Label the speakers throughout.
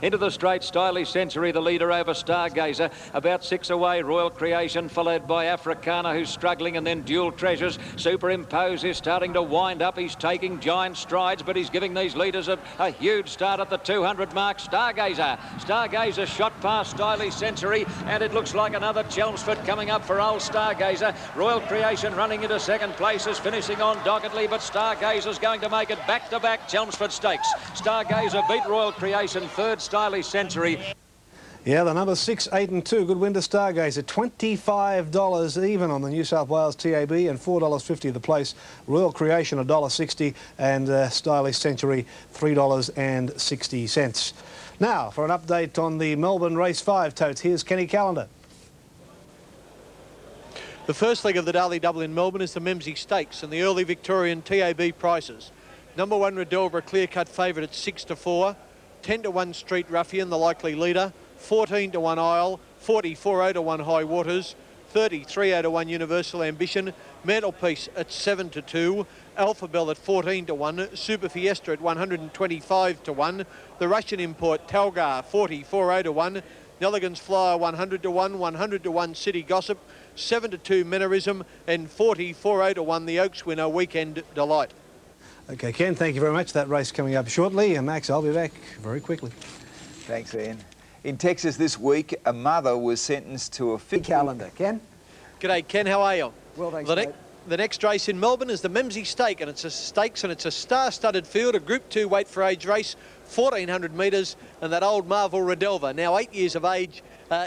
Speaker 1: Into the straight, Stylish Century, the leader over Stargazer. About 6 away, Royal Creation, followed by Africana, who's struggling, and then Dual Treasures. Superimpose is starting to wind up. He's taking giant strides, but he's giving these leaders a huge start at the 200 mark. Stargazer shot past Stylish Century, and it looks like another Chelmsford coming up for old Stargazer. Royal Creation running into second place is finishing on doggedly, but Stargazer's going to make it back-to-back Chelmsford Stakes. Stargazer beat Royal Creation, third Stylish Century.
Speaker 2: Yeah, the number 6, 8 and 2, good win to Stargazer. $25 even on the New South Wales TAB and $4.50 the place. Royal Creation $1.60 and Stylish Century $3.60. Now for an update on the Melbourne Race 5 totes, here's Kenny Callender.
Speaker 3: The first leg of the daily double in Melbourne is the Memsie Stakes and the early Victorian TAB prices. Number 1 Redelver, a clear-cut favourite at 6 to 4. 10 to 1 Street Ruffian, the likely leader. 14 to 1 Isle. 44 to 1 High Waters. 33 to 1 Universal Ambition. Mantelpiece at 7 to 2. Alpha Bell at 14 to 1. Super Fiesta at 125 to 1. The Russian import Talgar 44 to 1. Nelligan's Flyer 100 to 1. 100 to 1 City Gossip. 7 to 2 Mannerism, and 44 to 1 the Oaks winner, Weekend Delight.
Speaker 2: Okay, Ken, thank you very much. That race coming up shortly, and Max, I'll be back very quickly.
Speaker 4: Thanks, Ian. In Texas this week, a mother was sentenced to a
Speaker 2: calendar. Ken?
Speaker 3: G'day, Ken. How are you?
Speaker 2: Well, thanks,
Speaker 3: The next race in Melbourne is the Memsie Stake, and it's a stakes, and it's a star-studded field, a Group 2 weight for age race, 1,400 metres, and that old Marvel Redelver, now 8 years of age,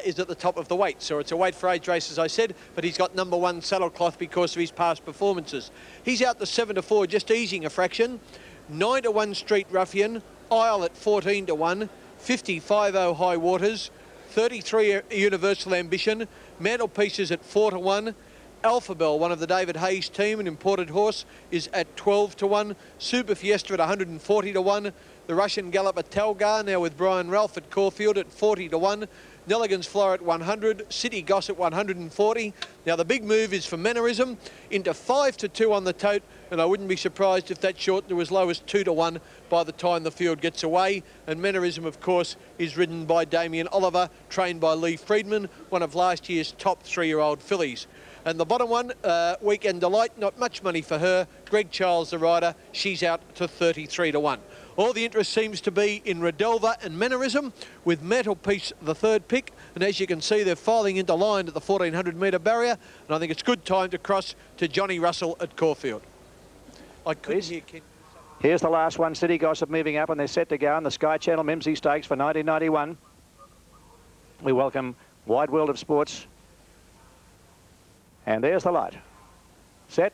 Speaker 3: is at the top of the weight. So it's a weight for age race, as I said, but he's got number 1 saddlecloth because of his past performances. He's out to 7 to 4, just easing a fraction. 9 to 1 Street Ruffian, Isle at 14 to 1, 55 High Waters, 33 Universal Ambition, Mantelpieces at 4 to 1. Alpha Bell, one of the David Hayes team, an imported horse, is at 12 to 1. Super Fiesta at 140 to 1. The Russian Gallop at Talgar, now with Brian Ralph at Caulfield at 40 to 1. Nelligan's Flyer at 100, City Gossip 140. Now the big move is for Mannerism into 5 to 2 on the tote, and I wouldn't be surprised if that shortened to as low as 2 to 1 by the time the field gets away. And Mannerism, of course, is ridden by Damien Oliver, trained by Lee Friedman, one of last year's top 3-year-old fillies. And the bottom one, Weekend Delight, not much money for her. Greg Charles, the rider, she's out to 33 to 1. All the interest seems to be in Redelver and Mannerism, with Mantelpiece the third pick. And as you can see, they're filing into line at the 1,400-metre barrier. And I think it's good time to cross to Johnny Russell at Caulfield. I couldn't hear Ken.
Speaker 5: Here's the last one, City Gossip moving up, and they're set to go on the Sky Channel Memsie Stakes for 1991. We welcome Wide World of Sports. And there's the light. Set.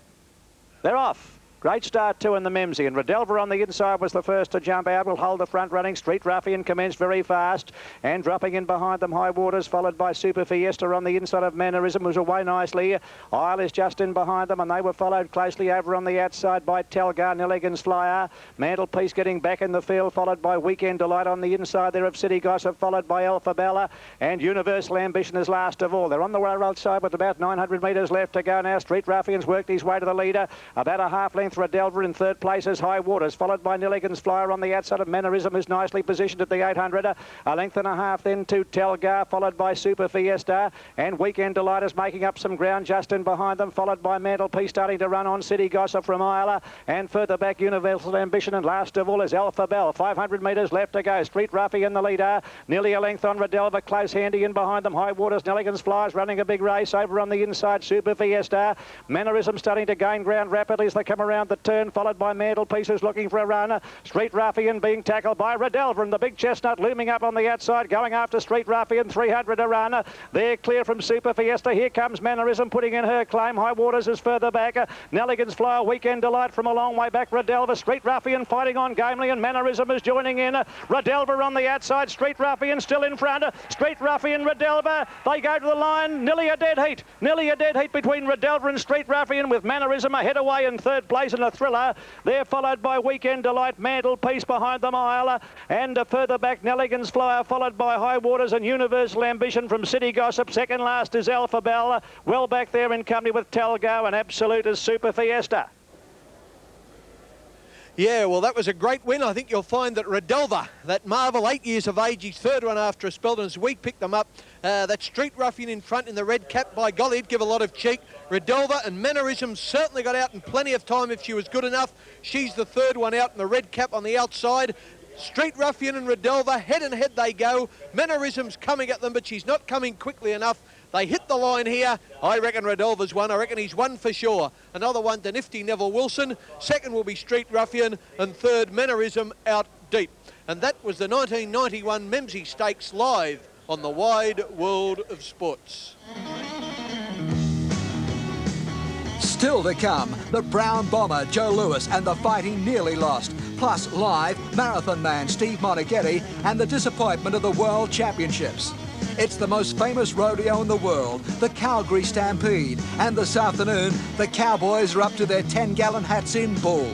Speaker 5: They're off. Great start too in the Memsie, and Redelver on the inside was the first to jump out. Will hold the front running. Street Ruffian commenced very fast, and dropping in behind them, High Waters, followed by Super Fiesta on the inside of Mannerism, was away nicely. Isle is just in behind them, and they were followed closely over on the outside by Talgar, Nelligan's Flyer. Mantelpiece getting back in the field, followed by Weekend Delight on the inside there of City Gossip, followed by Alpha Bella, and Universal Ambition is last of all. They're on the railroad side with about 900 metres left to go now. Street Ruffian's worked his way to the leader, about a half length. Redelver in third place is High Waters, followed by Nelligan's Flyer on the outside of Mannerism, who's nicely positioned at the 800. A length and a half then to Talgar, followed by Super Fiesta, and Weekend Delight is making up some ground just in behind them, followed by Mantelpiece starting to run on City Gossip from Isla, and further back Universal Ambition, and last of all is Alpha Bell. 500 metres left to go. Street Ruffian the leader, nearly a length on Redelver, close handy in behind them. High Waters, Nelligan's Flyers running a big race over on the inside. Super Fiesta, Mannerism starting to gain ground rapidly as they come around the turn, followed by Mantelpieces looking for a run. Street Ruffian being tackled by Redelver, and the big chestnut looming up on the outside, going after Street Ruffian. 300 a run. They're clear from Super Fiesta. Here comes Mannerism putting in her claim. High Waters is further back. Nelligan's Flyer, Weekend Delight from a long way back. Redelver, Street Ruffian fighting on gamely, and Mannerism is joining in. Redelver on the outside. Street Ruffian still in front. Street Ruffian, Redelver. They go to the line. Nearly a dead heat. Nearly a dead heat between Redelver and Street Ruffian, with Mannerism ahead away in third place in a thriller. They're followed by Weekend Delight, Mantelpiece behind them, Isla, and further back Nelligan's Flyer, followed by High Waters and Universal Ambition from City Gossip. Second last is Alpha Bell, well back there in company with Talgo, and absolute is Super Fiesta.
Speaker 3: Yeah, well, that was a great win. I think you'll find that Redelva, that marvel, 8 years of age, his third one after a spell, and as we picked them up, that Street Ruffian in front in the red cap, by golly, he'd give a lot of cheek. Redelva and Mannerism certainly got out in plenty of time if she was good enough. She's the third one out in the red cap on the outside. Street Ruffian and Redelva, head and head they go. Mannerism's coming at them, but she's not coming quickly enough. They hit the line here. I reckon Redelva's won. I reckon he's won for sure. Another one to nifty Neville Wilson. Second will be Street Ruffian. And third, Mannerism out deep. And that was the 1991 Memsie Stakes live on the wide world of sports.
Speaker 6: Still to come, the Brown Bomber, Joe Lewis, and the fight he nearly lost. Plus, live, Marathon Man, Steve Monaghetti, and the disappointment of the World Championships. It's the most famous rodeo in the world, the Calgary Stampede. And this afternoon, the Cowboys are up to their 10-gallon hats in bull.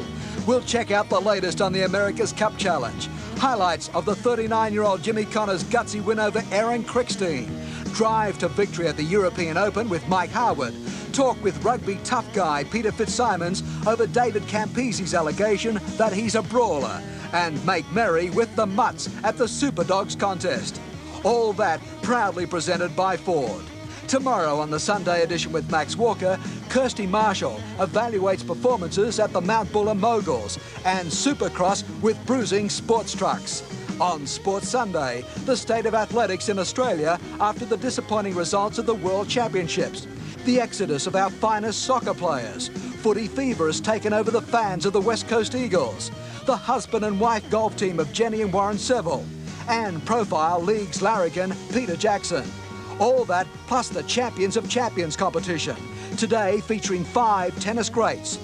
Speaker 6: We'll check out the latest on the America's Cup Challenge. Highlights of the 39-year-old Jimmy Connor's gutsy win over Aaron Crickstein. Drive to victory at the European Open with Mike Harwood. Talk with rugby tough guy Peter Fitzsimons over David Campese's allegation that he's a brawler. And make merry with the Mutts at the Superdogs contest. All that proudly presented by Ford. Tomorrow on the Sunday edition with Max Walker, Kirsty Marshall evaluates performances at the Mount Buller Moguls and Supercross with Bruising Sports Trucks. On Sports Sunday, the state of athletics in Australia after the disappointing results of the World Championships. The exodus of our finest soccer players. Footy fever has taken over the fans of the West Coast Eagles. The husband and wife golf team of Jenny and Warren Seville. And profile League's larrigan, Peter Jackson. All that plus the Champions of Champions competition. Today featuring 5 tennis greats.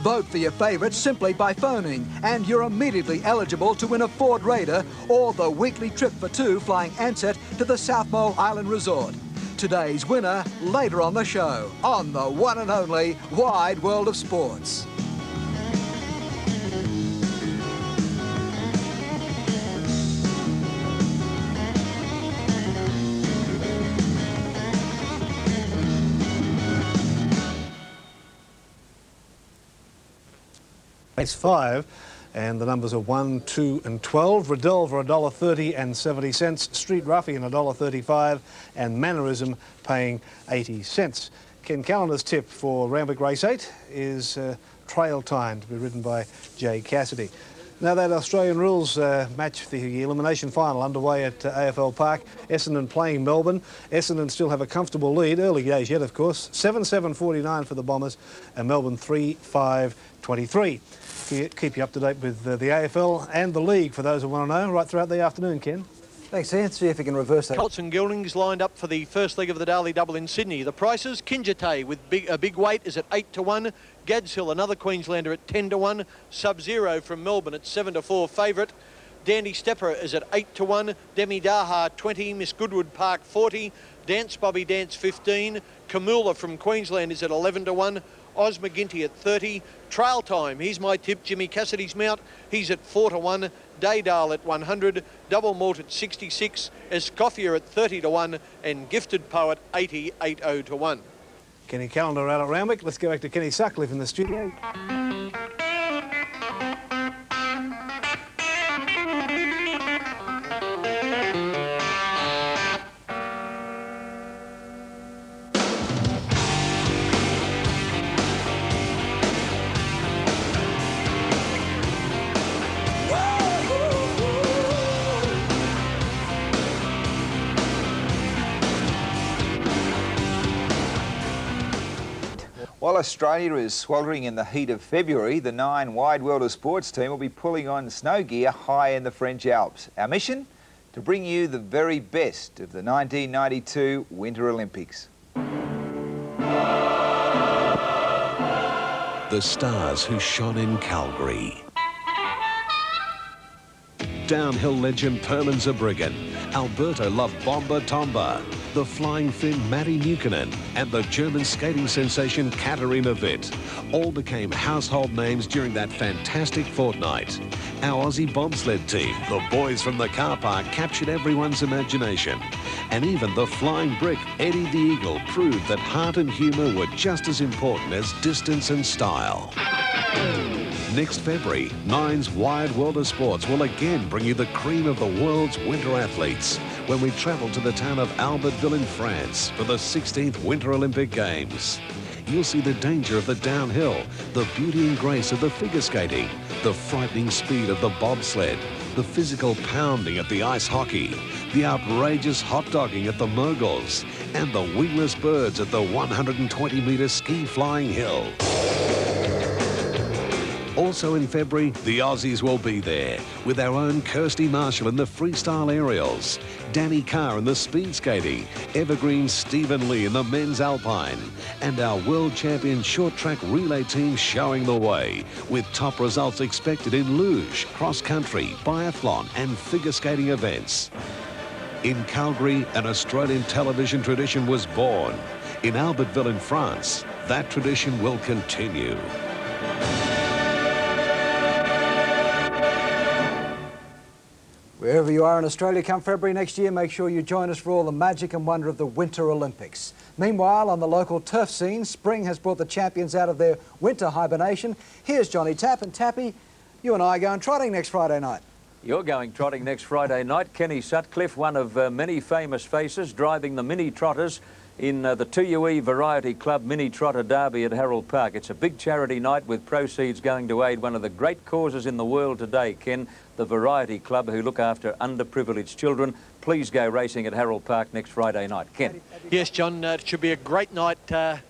Speaker 6: Vote for your favourites simply by phoning and you're immediately eligible to win a Ford Raider or the weekly trip for 2 flying Ansett to the South Mole Island Resort. Today's winner later on the show on the one and only Wide World of Sports.
Speaker 2: Race 5, and the numbers are 1, 2 and 12. Redelva $1.30 and 70 cents. Street Ruffian $1.35 and Mannerism paying 80 cents. Ken Callender's tip for Randwick Race 8 is Trail Time to be ridden by Jay Cassidy. Now that Australian rules match, the elimination final underway at AFL Park. Essendon playing Melbourne. Essendon still have a comfortable lead, early days yet of course. 7-7-49 for the Bombers and Melbourne 3-5-23. Keep you up to date with the AFL and the league for those who want to know right throughout the afternoon, Ken.
Speaker 6: Thanks, Ian. See if we can reverse that.
Speaker 3: Colts and Gildings lined up for the first leg of the Daily Double in Sydney. The prices, Kinjite with a big weight is at 8-1. Gads Hill, another Queenslander, at 10-1. Sub-Zero from Melbourne at 7-4 favourite. Dandy Stepper is at 8-1. Demi Daha 20. Miss Goodwood Park 40. Dance Bobby Dance 15. Kamula from Queensland is at 11-1. Oz McGinty at 30. Trail Time, here's my tip, Jimmy Cassidy's mount. He's at 4-1. Daydale at 100. Double Mort at 66. Escoffier at 30-1. And Gifted Poet 80-1.
Speaker 2: Kenny Callender out at Randwick. Let's go back to Kenny Sutcliffe in the studio.
Speaker 4: While Australia is sweltering in the heat of February, the 9 Wide World of Sports team will be pulling on snow gear high in the French Alps. Our mission? To bring you the very best of the 1992 Winter Olympics.
Speaker 7: The stars who shone in Calgary. Downhill legend Perlin Zurbriggen, Alberto Love Bomba Tomba, the flying Finn Matti Nukkonen, and the German skating sensation Katharina Witt all became household names during that fantastic fortnight. Our Aussie bobsled team, the boys from the car park, captured everyone's imagination. And even the flying brick, Eddie the Eagle, proved that heart and humour were just as important as distance and style. Next February, Nine's Wide World of Sports will again bring you the cream of the world's winter athletes when we travel to the town of Albertville in France for the 16th Winter Olympic Games. You'll see the danger of the downhill, the beauty and grace of the figure skating, the frightening speed of the bobsled, the physical pounding at the ice hockey, the outrageous hot dogging at the moguls, and the wingless birds at the 120-metre ski flying hill. Also in February, the Aussies will be there with our own Kirsty Marshall in the freestyle aerials, Danny Carr in the speed skating, evergreen Stephen Lee in the men's alpine, and our world champion short track relay team showing the way, with top results expected in luge, cross country, biathlon and figure skating events. In Calgary, an Australian television tradition was born. In Albertville in France, that tradition will continue.
Speaker 8: Wherever you are in Australia come February next year, make sure you join us for all the magic and wonder of the Winter Olympics. Meanwhile, on the local turf scene, spring has brought the champions out of their winter hibernation. Here's Johnny Tapp, and Tappy, you and I are going trotting next Friday night.
Speaker 1: You're going trotting next Friday night. Kenny Sutcliffe, one of many famous faces, driving the mini trotters in the 2UE Variety Club Mini Trotter Derby at Harold Park. It's a big charity night with proceeds going to aid one of the great causes in the world today, Ken, the Variety Club, who look after underprivileged children. Please go racing at Harold Park next Friday night. Ken.
Speaker 3: Yes, John, it should be a great night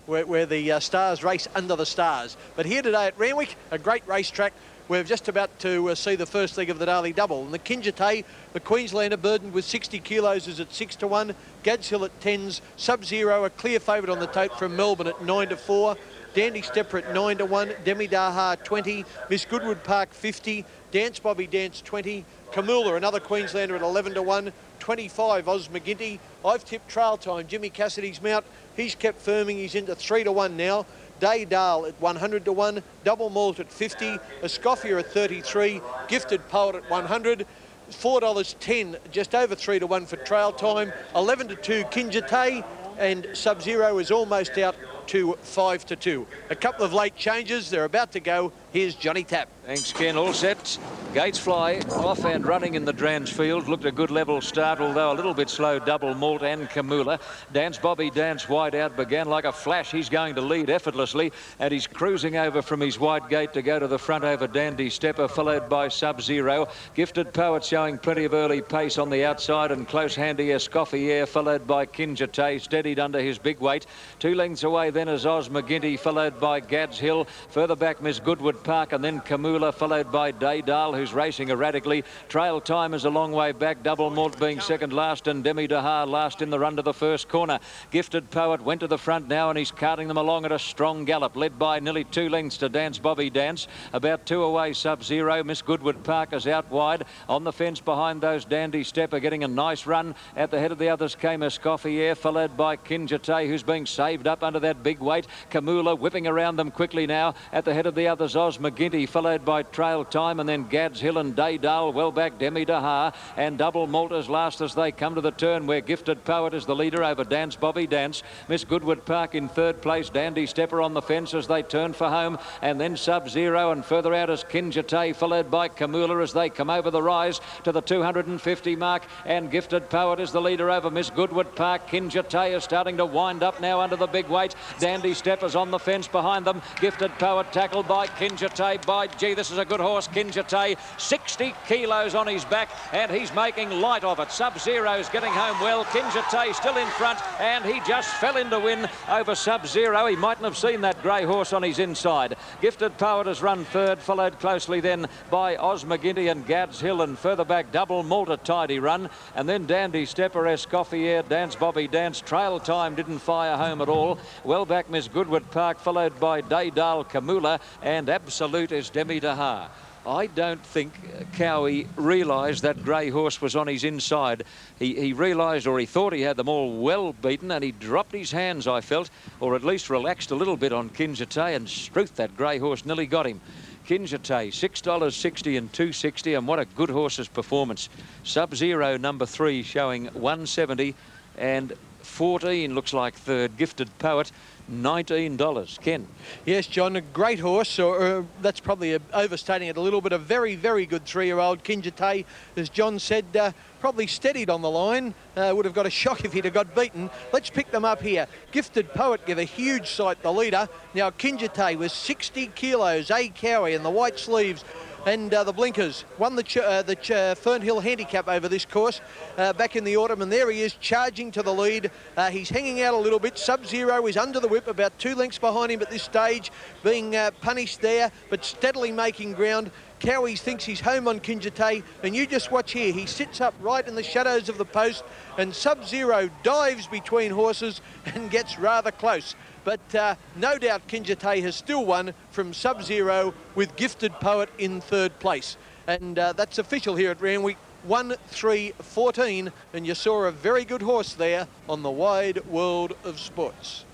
Speaker 3: where the stars race under the stars. But here today at Randwick, a great racetrack. We're just about to see the first leg of the Daily Double. And the Kinjite, the Queenslander, burdened with 60 kilos, is at 6-1. Gads Hill at 10s. Sub-Zero, a clear favourite on the tote from Melbourne at 9-4. Dandy Stepper at 9-1. Demi Daha 20. Miss Goodwood Park 50. Dance Bobby Dance 20. Kamula, another Queenslander at 11-1. 25, Oz McGinty. I've tipped Trail Time, Jimmy Cassidy's mount. He's kept firming. He's into 3-1 now. Day Dahl at 100-1, Double Malt at 50, Escoffier at 33, Gifted Poet at 100, $4.10, just over 3-1 for Trail Time, 11-2 Kinjite, and Sub-Zero is almost out to 5-2. A couple of late changes, they're about to go. Here's Johnny Tapp.
Speaker 1: Thanks, Ken. All set. Gates fly off and running in the Drans field. Looked a good level start, although a little bit slow. Double Malt and Kamula. Dance Bobby Dance wide out began like a flash. He's going to lead effortlessly, and he's cruising over from his wide gate to go to the front over Dandy Stepper, followed by Sub-Zero. Gifted Poet showing plenty of early pace on the outside, and close handy Escoffier, followed by Kinjite, steadied under his big weight. 2 lengths away then is Oz McGinty, followed by Gads Hill. Further back Miss Goodwood Park, and then Kamula, followed by Daydal, who's racing erratically. Trail Time is a long way back. Double Malt being second last, and Demi Daha last in the run to the first corner. Gifted Poet went to the front now, and he's carting them along at a strong gallop, led by nearly 2 lengths to Dance Bobby Dance. About 2 away, Sub-Zero. Miss Goodwood Park is out wide. On the fence behind those, Dandy Stepper getting a nice run. At the head of the others came Escoffier, followed by Kinjite, who's being saved up under that big weight. Kamula whipping around them quickly now. At the head of the others, Oz McGinty, followed by Trail Time, and then Gads Hill and Daydal well back. Demi Daha and Double Malters last as they come to the turn, where Gifted Poet is the leader over Dance Bobby Dance. Miss Goodwood Park in third place. Dandy Stepper on the fence as they turn for home, and then Sub-Zero, and further out is Kinjite, followed by Kamula as they come over the rise to the 250 mark, and Gifted Poet is the leader over Miss Goodwood Park. Kinjite is starting to wind up now under the big weight. Dandy Stepper's on the fence behind them. Gifted Poet tackled by Kinjite. By gee, this is a good horse. Kinjite, 60 kilos on his back, and he's making light of it. Sub-Zero's getting home well. Kinjite still in front, and he just fell in to win over Sub-Zero. He mightn't have seen that grey horse on his inside. Gifted Poet has run third, followed closely then by Oz McGinty and Gads Hill, and further back Double Malt, a tidy run, and then Dandy Stepper, Escoffier, Dance Bobby Dance. Trail Time didn't fire home at all. Well back Miss Goodwood Park, followed by Daydal, Kamula, and Absolute is Demi Daha. I don't think Cowie realised that grey horse was on his inside. He realised, or he thought he had them all well beaten, and he dropped his hands, I felt, or at least relaxed a little bit on Kinjite, and Struth, that grey horse, nearly got him. Kinjite, $6.60 and $2.60, and what a good horse's performance. Sub-Zero number 3 showing 170, and 14 looks like third. Gifted Poet, $19. Ken.
Speaker 3: Yes, John, a great horse, or that's probably overstating it a little bit. A very, very good 3-year-old. Kinjite, as John said, probably steadied on the line. Would have got a shock if he'd have got beaten. Let's pick them up here. Gifted Poet give a huge sight, the leader. Now Kinjite was 60 kilos, A Cowie in the white sleeves and the blinkers. Won the Fernhill handicap over this course back in the autumn, and there he is charging to the lead. He's hanging out a little bit. Sub-Zero is under the whip, about 2 lengths behind him at this stage, being punished there, but steadily making ground. Cowie thinks he's home on Kinjite, and you just watch here. He sits up right in the shadows of the post, and Sub-Zero dives between horses and gets rather close. But no doubt Kinjite has still won from Sub-Zero with Gifted Poet in third place. And that's official here at Randwick. 1-3-14, and you saw a very good horse there on the wide world of sports.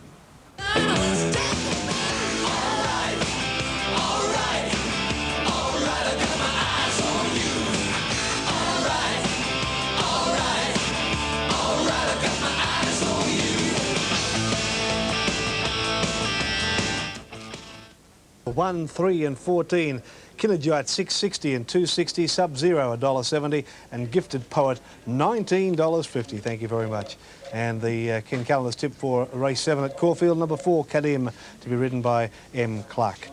Speaker 2: One, 3 and 14. Kilajite $6.60 and $2.60. Sub-Zero $1.70 and Gifted Poet $19.50. Thank you very much. And the Ken Callender's tip for race 7 at Caulfield, number 4 Kadim, to be ridden by M. Clark.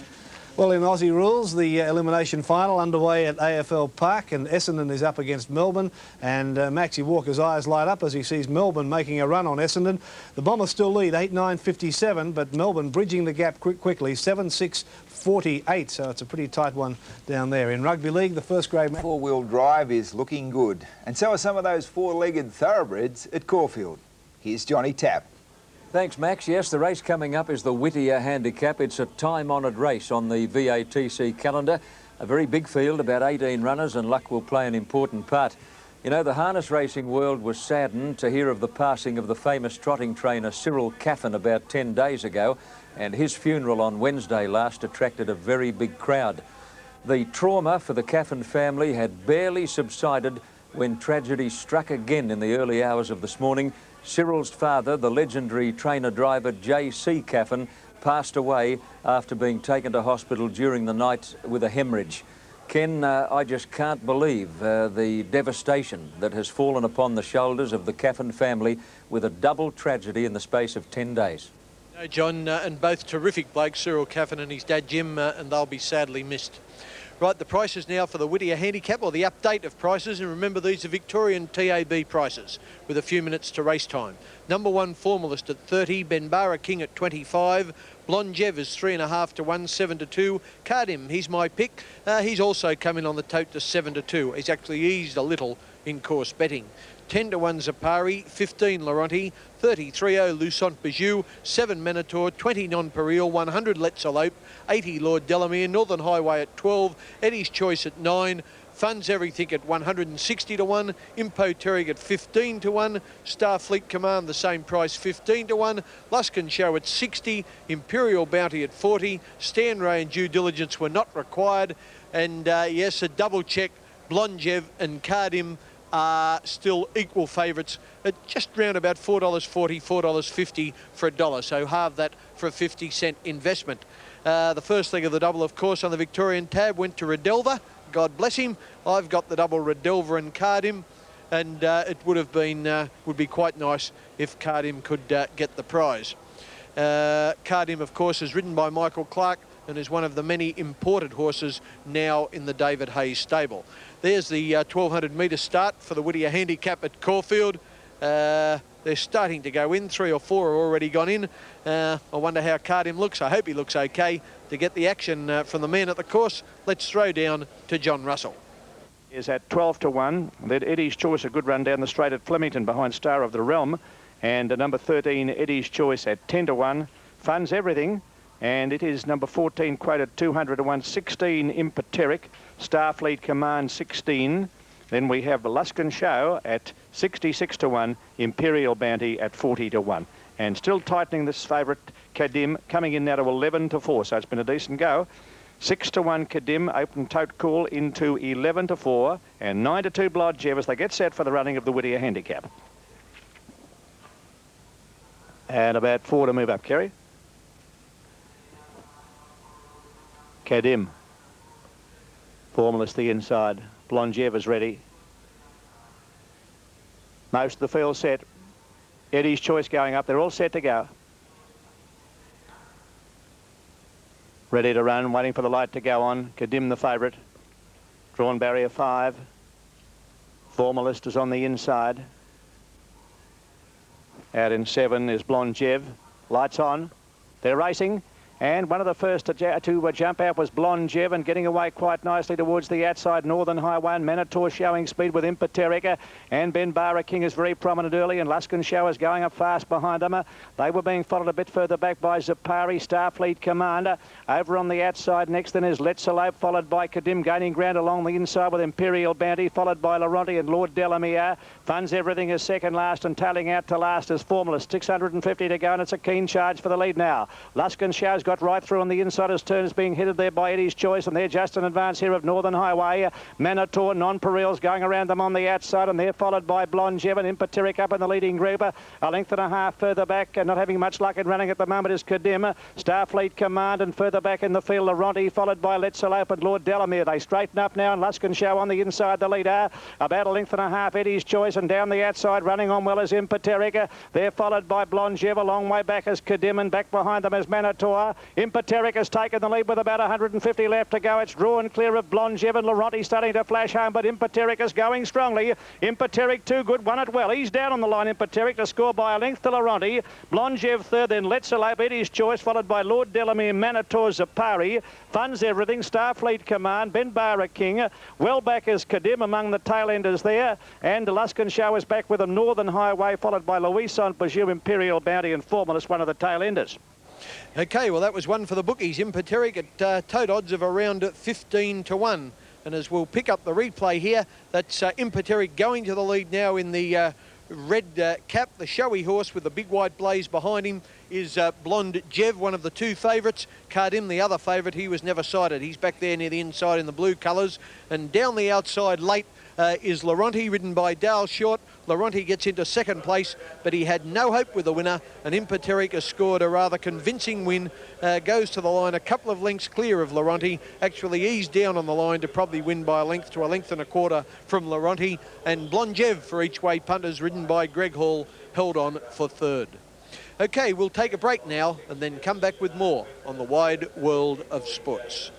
Speaker 2: Well, in Aussie rules, the elimination final underway at AFL Park, and Essendon is up against Melbourne, and Maxie Walker's eyes light up as he sees Melbourne making a run on Essendon. The Bombers still lead 8-9-57, but Melbourne bridging the gap quickly 7-6-48, so it's a pretty tight one down there. In rugby league, the first grade match.
Speaker 4: Four-wheel drive is looking good, and so are some of those four-legged thoroughbreds at Caulfield. Here's Johnny Tapp.
Speaker 1: Thanks, Max. Yes, the race coming up is the Whittier handicap. It's a time-honoured race on the VATC calendar. A very big field, about 18 runners, and luck will play an important part. You know, the harness racing world was saddened to hear of the passing of the famous trotting trainer Cyril Caffin about 10 days ago, and his funeral on Wednesday last attracted a very big crowd. The trauma for the Caffin family had barely subsided when tragedy struck again in the early hours of this morning. Cyril's father, the legendary trainer-driver J.C. Caffin, passed away after being taken to hospital during the night with a hemorrhage. Ken, I just can't believe the devastation that has fallen upon the shoulders of the Caffin family with a double tragedy in the space of 10 days.
Speaker 3: No, John, and both terrific blokes, Cyril Caffin and his dad Jim, and they'll be sadly missed. Right, the prices now for the Whittier handicap, or the update of prices, and remember these are Victorian TAB prices with a few minutes to race time. Number 1 Formalist at 30, Benbara King at 25, Blonjev is 3.5 to 1, 7 to 2. Cardim, he's my pick. He's also coming on the tote to 7 to 2. He's actually eased a little in course betting. 10 to 1 Zapari, 15 Laurenti, 30-3-0 Lucent Bijou, 7 Minotaur, 20 Non-Peril, 100 Let's Elope, 80 Lord Delamere, Northern Highway at 12, Eddie's Choice at 9, Funds Everything at 160 to 1, Impo Terrig at 15 to 1, Starfleet Command the same price, 15 to 1, Luskin Show at 60, Imperial Bounty at 40, Stanray and Due Diligence were not required, and yes, a double check, Blonjev and Cardim are still equal favourites at just round about $4.40, $4.50 for $1, so halve that for a 50-cent investment. The first leg of the double, of course, on the Victorian tab went to Redelva. God bless him. I've got the double Redelva and Cardim, and it would be quite nice if Cardim could get the prize. Cardim, of course, is ridden by Michael Clark and is one of the many imported horses now in the David Hayes stable. There's the 1,200 metre start for the Whittier handicap at Caulfield. They're starting to go in. 3 or 4 are already gone in. I wonder how Cardim looks. I hope he looks okay to get the action from the man at the course. Let's throw down to John Russell.
Speaker 5: Is at 12 to 1. Led Eddie's Choice a good run down the straight at Flemington behind Star of the Realm. And number 13, Eddie's Choice at 10 to 1. Funds Everything. And it is number 14 quoted 200 to 1, 16 Impoteric, Starfleet Command 16. Then we have the Luskin Show at 66 to 1, Imperial Bounty at 40 to 1. And still tightening this favourite Kadim, coming in now to 11 to 4, so it's been a decent go. 6 to 1 Kadim, open tote call into 11 to 4, and 9 to 2 Blodgev as they get set for the running of the Whittier handicap. And about 4 to move up, Kerry. Kadim. Formalist the inside. Blonjev is ready. Most of the field set. Eddie's Choice going up. They're all set to go. Ready to run, waiting for the light to go on. Kadim the favourite. Drawn barrier 5. Formalist is on the inside. Out in 7 is Blonjev. Lights on. They're racing. And one of the first to jump out was Blonjev, and getting away quite nicely towards the outside. Northern Highway and Manitou showing speed with Impeterica. And Ben Barra King is very prominent early, and Luskin Show is going up fast behind them. They were being followed a bit further back by Zapari, Starfleet Commander. Over on the outside next then is Let's-a-Lope, followed by Kadim, gaining ground along the inside with Imperial Bounty, followed by Laurenti and Lord Delamere. Funds Everything is second last, and tailing out to last is Formalist. 650 to go, and it's a keen charge for the lead now. Luskin Show's got right through on the inside. His turn is being headed there by Eddie's Choice, and they're just in advance here of Northern Highway. Manitou, Non-Perils going around them on the outside, and they're followed by Blonjev and Impeteric up in the leading group. A length and a half further back, and not having much luck in running at the moment is Kadim. Starfleet Command, and further back in the field, Laurenti, followed by Let's-a-Lope and Lord Delamere. They straighten up now, and Luskin Show on the inside, the leader. About a length and a half, Eddie's Choice, and down the outside, running on well, is Impeteric. They're followed by Blonjev. A long way back is Kadim, and back behind them is Manitou. Impeteric has taken the lead with about 150 left to go. It's drawn clear of Blonjev, and Laurenti starting to flash home, but Impeteric is going strongly. Impeteric too good, won it well. He's down on the line, Impeteric, to score by a length to Laurenti. Blonjev third, then Let's-a-Lope, Eddie's Choice, followed by Lord Delamere, Manitou, Zapari. Funds Everything, Starfleet Command, Ben Barra King. Well back is Kadim among the tail-enders there, and Luskin Show is back with a Northern Highway, followed by Louis on Pajou, Imperial Bounty, and Formalist, one of the tail-enders.
Speaker 3: Okay, well, that was one for the bookies. Impeteric at tote odds of around 15 to 1. And as we'll pick up the replay here, that's Impeteric going to the lead now in the red cap. The showy horse with the big white blaze behind him is Blonjev, one of the two favourites. Kadim, the other favourite, he was never sighted. He's back there near the inside in the blue colours. And down the outside late is Laurenti, ridden by Dale Short. Laurenti gets into second place, but he had no hope with the winner, and Impeteric has scored a rather convincing win. Goes to the line a couple of lengths clear of Laurenti, actually eased down on the line to probably win by a length to a length and a quarter from Laurenti, and Blonjev for each way punters, ridden by Greg Hall, held on for third. Okay, we'll take a break now and then come back with more on the wide world of sports.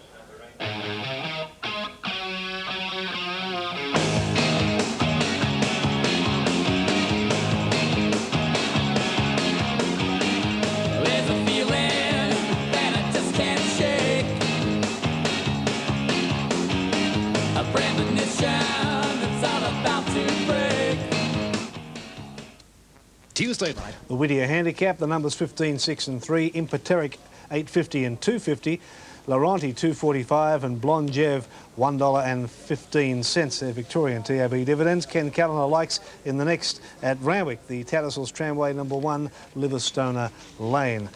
Speaker 2: Tuesday night. The Whittier handicap, the numbers 15, 6 and 3, Impeteric 8.50 and 2.50, Laurenti 2.45 and Blonjev $1.15. Their Victorian TAB dividends. Ken Callender likes in the next at Randwick, the Tattersalls Tramway number 1, Liverstoner Lane.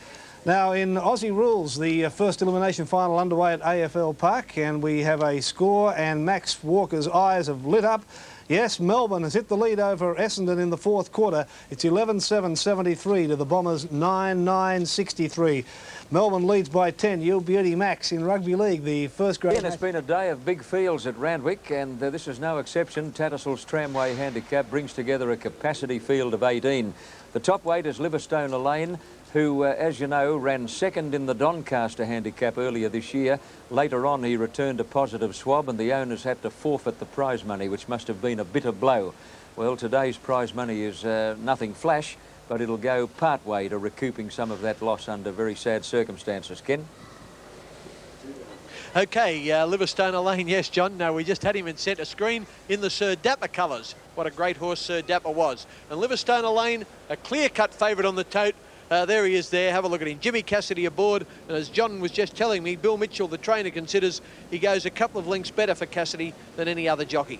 Speaker 2: Now in Aussie rules, the first elimination final underway at AFL Park, and we have a score, and Max Walker's eyes have lit up. Yes, Melbourne has hit the lead over Essendon in the fourth quarter. It's 11-7-73 to the Bombers 9-9-63. Melbourne leads by 10. You beauty, Max, in rugby league, the first grade.
Speaker 1: It's been a day of big fields at Randwick, and this is no exception. Tattersalls Tramway handicap brings together a capacity field of 18. The top weight is Liverstoner Lane, who, as you know, ran second in the Doncaster handicap earlier this year. Later on, he returned a positive swab, and the owners had to forfeit the prize money, which must have been a bitter blow. Well, today's prize money is nothing flash, but it'll go part way to recouping some of that loss under very sad circumstances. Ken?
Speaker 3: Okay, Liverstoner Lane, yes, John. No, we just had him in centre screen in the Sir Dapper colours. What a great horse Sir Dapper was. And Liverstoner Lane, a clear-cut favourite on the tote. There he is there. Have a look at him. Jimmy Cassidy aboard. And as John was just telling me, Bill Mitchell, the trainer, considers he goes a couple of lengths better for Cassidy than any other jockey.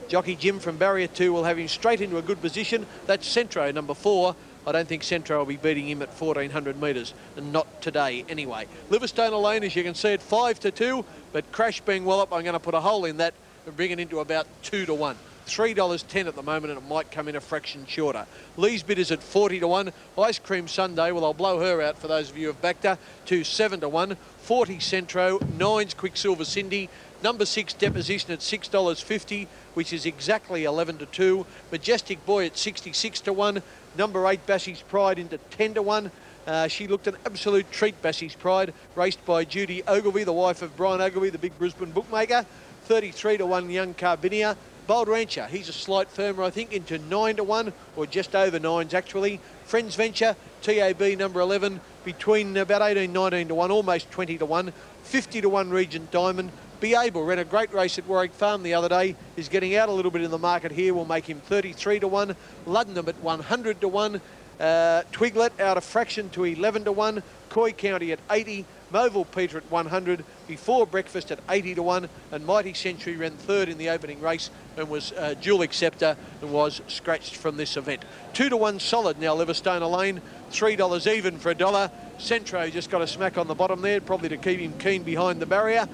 Speaker 3: Jockey Jim from Barrier 2 will have him straight into a good position. That's Centro, number 4. I don't think Centro will be beating him at 1,400 metres, and not today anyway. Liverstoner Lane, as you can see, at 5-2, but Crash being well up, I'm going to put a hole in that and bring it into about 2-1. $3.10 at the moment, and it might come in a fraction shorter. Lee's bid is at 40 to 1. Ice Cream Sunday, well, I'll blow her out for those of you who have backed her, to 7 to 1. 40 Centro, 9's Quicksilver Cindy. Number 6 Deposition at $6.50, which is exactly 11 to 2. Majestic Boy at 66 to 1. Number 8 Bassie's Pride into 10 to 1. She looked an absolute treat, Bassie's Pride, raced by Judy Ogilvie, the wife of Brian Ogilvie, the big Brisbane bookmaker. 33 to 1 Young Carbinia. Bold Rancher, he's a slight firmer, I think, into 9 to 1, or just over 9s actually. Friends Venture, TAB number 11, between about 18, 19 to 1, almost 20 to 1. 50 to 1 Regent Diamond. Be Able ran a great race at Warwick Farm the other day, is getting out a little bit in the market here, will make him 33 to 1. Luddenham at 100 to 1. Twiglet out a fraction to 11 to 1. Coy County at 80. Moville Peter at 100. Before Breakfast at 80 to 1. And Mighty Century ran third in the opening race and was dual acceptor and was scratched from this event. 2 to 1 Solid now Livingstone Lane. $3 even for $1. Centro just got a smack on the bottom there, probably to keep him keen behind the barrier.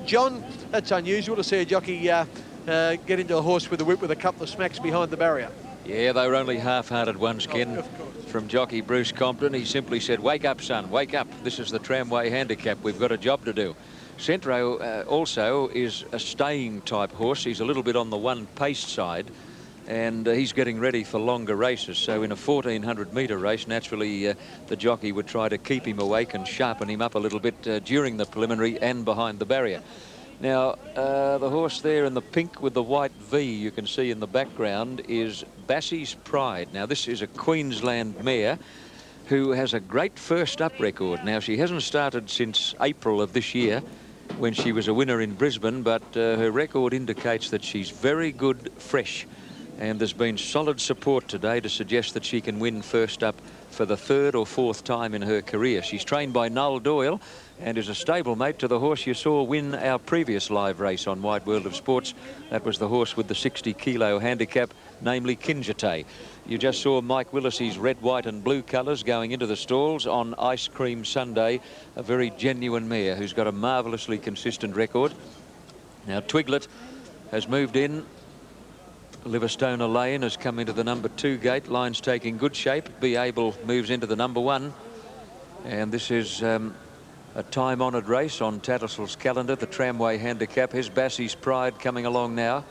Speaker 3: John, that's unusual to see a jockey get into a horse with a whip with a couple of smacks behind the barrier.
Speaker 1: Yeah, they were only half-hearted ones, Ken. From jockey Bruce Compton, he simply said, "Wake up, son, wake up. This is the Tramway handicap. We've got a job to do." Centro also is a staying type horse. He's a little bit on the one-paced side, and he's getting ready for longer races. So in a 1400-metre race, naturally the jockey would try to keep him awake and sharpen him up a little bit during the preliminary and behind the barrier. Now, the horse there in the pink with the white V you can see in the background is Bassie's Pride. Now, this is a Queensland mare who has a great first-up record. Now, she hasn't started since April of this year when she was a winner in Brisbane, but her record indicates that she's very good fresh. And there's been solid support today to suggest that she can win first up for the 3rd or 4th time in her career. She's trained by Noel Doyle and is a stablemate to the horse you saw win our previous live race on Wide World of Sports. That was the horse with the 60-kilo handicap, namely Kinjite. You just saw Mike Willis's red, white and blue colours going into the stalls on Ice Cream Sunday, a very genuine mare who's got a marvellously consistent record. Now, Twiglet has moved in. Livingstone Lane has come into the number 2 gate. Line's taking good shape. Be Able moves into the number 1. And this is a time-honoured race on Tattersal's calendar, the Tramway handicap. Here's Bassie's Pride coming along now.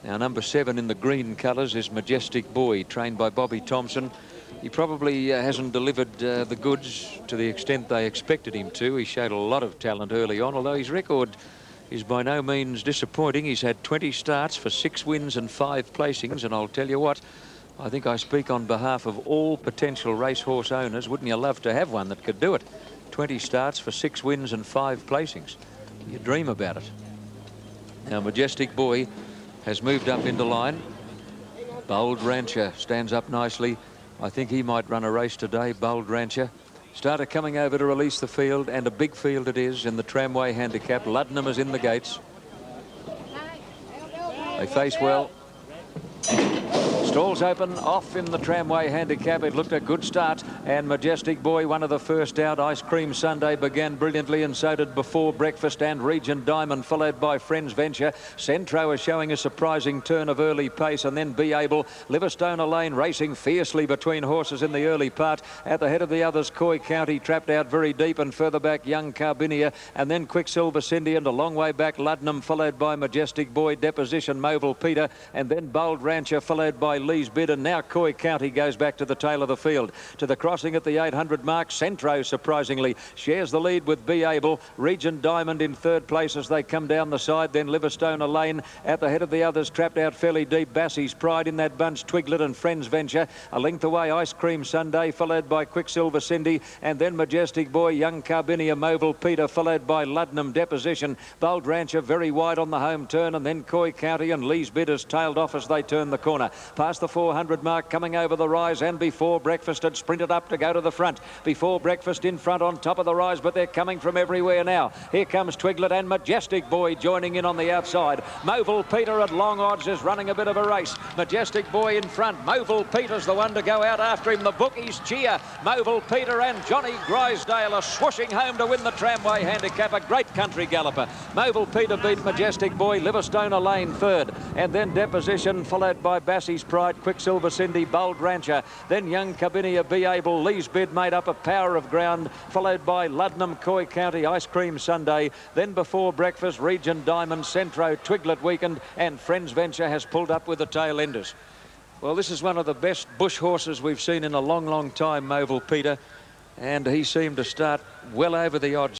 Speaker 1: Now, number 7 in the green colours is Majestic Boy, trained by Bobby Thompson. He probably hasn't delivered the goods to the extent they expected him to. He showed a lot of talent early on, although his record is by no means disappointing. He's had 20 starts for 6 wins and 5 placings, and I'll tell you what, I think I speak on behalf of all potential racehorse owners. Wouldn't you love to have one that could do it? 20 starts for 6 wins and 5 placings. You dream about it. Now, Majestic Boy has moved up into line. Bold Rancher stands up nicely. I think he might run a race today, Bold Rancher. Starter coming over to release the field, and a big field it is in the Tramway handicap. Luddenham is in the gates. They face well. Stalls open, off in the Tramway handicap. It looked a good start, and Majestic Boy, one of the first out. Ice Cream Sunday began brilliantly, and so did Before Breakfast and Regent Diamond, followed by Friends Venture. Centro is showing a surprising turn of early pace, and then Be Able. Livingstone Lane racing fiercely between horses in the early part. At the head of the others, Coy County trapped out very deep, and further back Young Carbinia, and then Quicksilver Cindy, and a long way back Luddenham, followed by Majestic Boy, Deposition, Moville Peter, and then Bold Rancher, followed by Lee's Bid, and now Coy County goes back to the tail of the field. To the crossing at the 800 mark, Centro surprisingly shares the lead with Be Able. Regent Diamond in 3rd place as they come down the side, then Livingstone Lane at the head of the others, trapped out fairly deep. Bassie's Pride in that bunch, Twiglet and Friends Venture. A length away, Ice Cream Sunday, followed by Quicksilver Cindy, and then Majestic Boy, Young Carbinia, Moville Peter, followed by Luddenham, Deposition. Bold Rancher very wide on the home turn, and then Coy County and Lee's Bid has tailed off as they turn the corner. past the 400 mark, coming over the rise, and Before Breakfast had sprinted up to go to the front. Before Breakfast in front on top of the rise, but they're coming from everywhere now. Here comes Twiglet and Majestic Boy joining in on the outside. Movil Peter at long odds is running a bit of a race. Majestic Boy in front. Movil Peter's the one to go out after him. The bookies cheer. Movil Peter and Johnny Grisdale are swooshing home to win the Tramway handicap. A great country galloper. Movil Peter beat Majestic Boy. Liverstone Lane third, and then Deposition followed by Bassie's Pride, Quicksilver Cindy, Bold Rancher, then Young Cabinia, Be Able, Lee's Bid made up a power of ground, followed by Luddenham, Coy County, Ice Cream Sunday, then Before Breakfast, Region Diamond, Centro, Twiglet Weekend, and Friends Venture has pulled up with the tail enders. Well, this is one of the best bush horses we've seen in a long, long time, Movil Peter, and he seemed to start well over the odds.